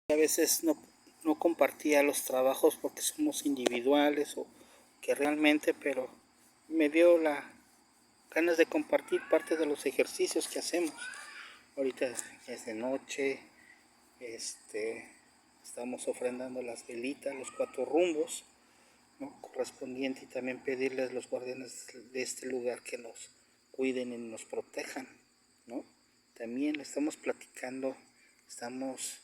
A veces no compartía los trabajos porque somos individuales o que realmente, pero me dio la ganas de compartir parte de los ejercicios que hacemos. Ahorita ya es de noche, estamos ofrendando las velitas, los 4 rumbos, ¿no? Correspondiente, y también pedirles a los guardianes de este lugar que nos cuiden y nos protejan, ¿no? También estamos platicando, estamos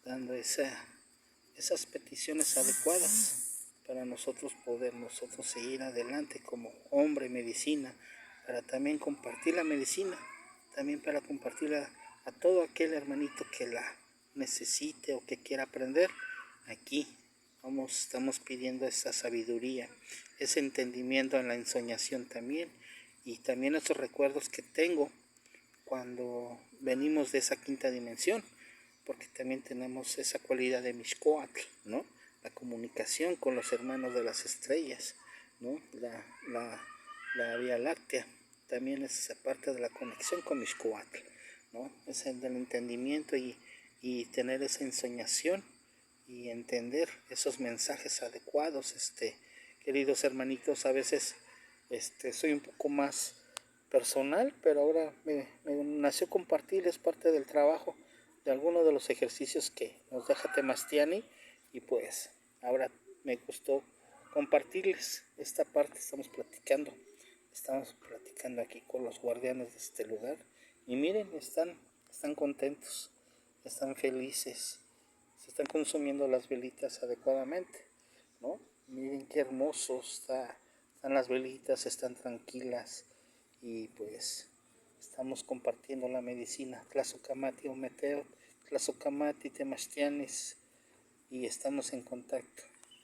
dando esas peticiones adecuadas para nosotros poder seguir adelante como hombre medicina, para también compartir la medicina, también para compartirla a todo aquel hermanito que la necesite o que quiera aprender. Aquí estamos pidiendo esa sabiduría, ese entendimiento en la ensoñación también, y también esos recuerdos que tengo cuando venimos de esa quinta dimensión, porque también tenemos esa cualidad de Mixcoatl, ¿no? La comunicación con los hermanos de las estrellas, ¿no? La Vía Láctea también es esa parte de la conexión con Mixcoatl, ¿no? Es el del entendimiento y tener esa ensoñación y entender esos mensajes adecuados. Queridos hermanitos, a veces soy un poco más personal, pero ahora me nació compartirles parte del trabajo de algunos de los ejercicios que nos deja Temastiani, y pues ahora me gustó compartirles esta parte. Estamos platicando aquí con los guardianes de este lugar, y miren, están contentos, están felices, se están consumiendo las velitas adecuadamente, ¿no? Miren qué hermosos están las velitas, están tranquilas, y pues estamos compartiendo la medicina. Tlazocamati Ometeo, Tlazocamati Temastianes, y estamos en contacto.